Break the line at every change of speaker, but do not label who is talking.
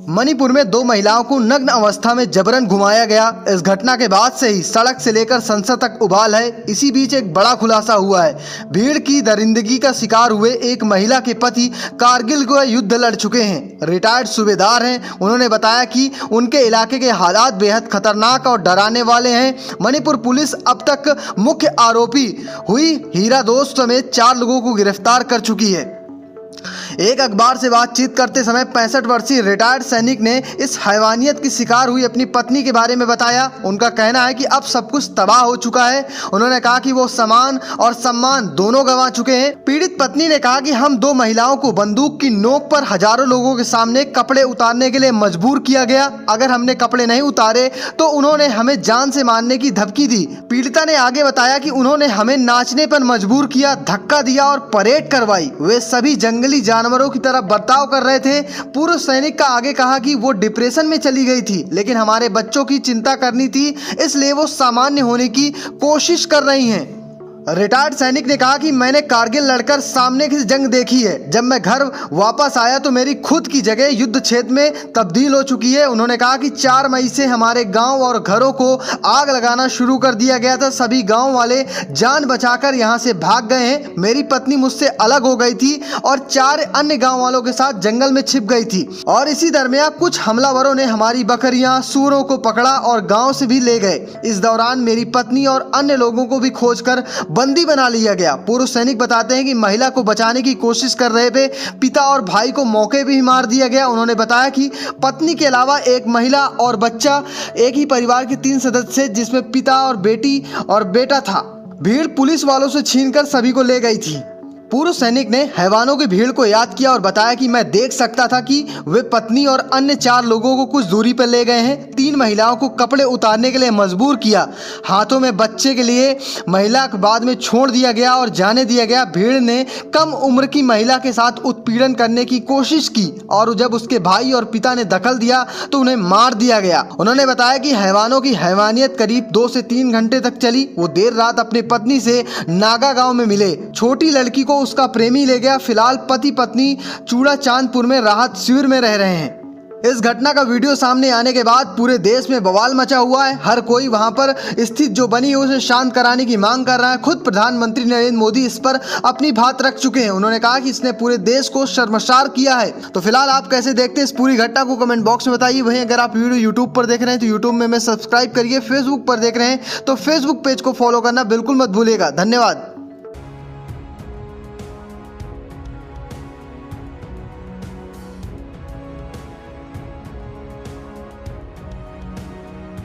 मणिपुर में 2 महिलाओं को नग्न अवस्था में जबरन घुमाया गया। इस घटना के बाद से ही सड़क से लेकर संसद तक उबाल है। इसी बीच एक बड़ा खुलासा हुआ है। भीड़ की दरिंदगी का शिकार हुए एक महिला के पति कारगिल को युद्ध लड़ चुके हैं, रिटायर्ड सूबेदार हैं। उन्होंने बताया कि उनके इलाके के हालात बेहद खतरनाक और डराने वाले हैं। मणिपुर पुलिस अब तक मुख्य आरोपी हुई हीरा दोस्त समेत 4 लोगों को गिरफ्तार कर चुकी है। एक अखबार से बातचीत करते समय 65 वर्षीय रिटायर्ड सैनिक ने इस हैवानियत की शिकार हुई अपनी पत्नी के बारे में बताया। उनका कहना है कि अब सब कुछ तबाह हो चुका है। उन्होंने कहा कि वो सामान और सम्मान दोनों गंवा चुके हैं। पीड़ित पत्नी ने कहा कि हम 2 महिलाओं को बंदूक की नोक पर हजारों लोगों के सामने कपड़े उतारने के लिए मजबूर किया गया। अगर हमने कपड़े नहीं उतारे तो उन्होंने हमें जान से मारने की धमकी दी। पीड़िता ने आगे बताया कि उन्होंने हमें नाचने पर मजबूर किया, धक्का दिया और परेड करवाई। वे सभी जंगली जानवरों की तरह बर्ताव कर रहे थे। पूर्व सैनिक का आगे कहा कि वो डिप्रेशन में चली गई थी, लेकिन हमारे बच्चों की चिंता करनी थी, इसलिए वो सामान्य होने की कोशिश कर रही हैं। रिटायर्ड सैनिक ने कहा कि मैंने कारगिल लड़कर सामने की जंग देखी है। जब मैं घर वापस आया तो मेरी खुद की जगह युद्ध क्षेत्र में तब्दील हो चुकी है। उन्होंने कहा कि 4 मई से हमारे गांव और घरों को आग लगाना शुरू कर दिया गया था। सभी गांव वाले जान बचाकर यहां से भाग गए हैं। मेरी पत्नी मुझसे अलग हो गई थी और 4 अन्य गांव वालों के साथ जंगल में छिप गई थी और इसी दरमियान कुछ हमलावरों ने हमारी बकरियां, सूरों को पकड़ा और गाँव से भी ले गए। इस दौरान मेरी पत्नी और अन्य लोगों को भी खोजकर बंदी बना लिया गया। पूर्व सैनिक बताते हैं कि महिला को बचाने की कोशिश कर रहे थे पिता और भाई को मौके पे ही मार दिया गया। उन्होंने बताया कि पत्नी के अलावा एक महिला और बच्चा, एक ही परिवार के 3 सदस्य जिसमें पिता और बेटी और बेटा था। भीड़ पुलिस वालों से छीनकर सभी को ले गई थी। पूर्व सैनिक ने हैवानों की भीड़ को याद किया और बताया कि मैं देख सकता था कि वे पत्नी और अन्य 4 लोगों को कुछ दूरी पर ले गए हैं। 3 महिलाओं को कपड़े उतारने के लिए मजबूर किया, हाथों में बच्चे के लिए महिला को बाद में छोड़ दिया गया और जाने दिया गया। भीड़ ने कम उम्र की महिला के साथ उत्पीड़न करने की कोशिश की और जब उसके भाई और पिता ने दखल दिया तो उन्हें मार दिया गया। उन्होंने बताया कि हैवानों की हैवानियत करीब 2 से 3 घंटे तक चली। वो देर रात अपनी पत्नी से नागा गांव में मिले। छोटी लड़की को उसका प्रेमी ले गया। फिलहाल पति पत्नी चूड़ा चांदपुर में राहत शिविर में रह रहे हैं। इस घटना का वीडियो सामने आने के बाद पूरे देश में बवाल मचा हुआ है। हर कोई वहां पर स्थिति जो बनी है उसे शांत कराने की मांग कर रहा है। खुद प्रधानमंत्री नरेंद्र मोदी इस पर अपनी बात रख चुके हैं। उन्होंने कहा कि इसने पूरे देश को शर्मसार किया है। तो फिलहाल आप कैसे देखते हैं इस पूरी घटना को कमेंट बॉक्स में बताइए। वहीं अगर आप वीडियो यूट्यूब पर देख रहे हैं तो यूट्यूब में सब्सक्राइब करिए। फेसबुक पर देख रहे हैं तो फेसबुक पेज को फॉलो करना बिल्कुल मत भूलिएगा। धन्यवाद।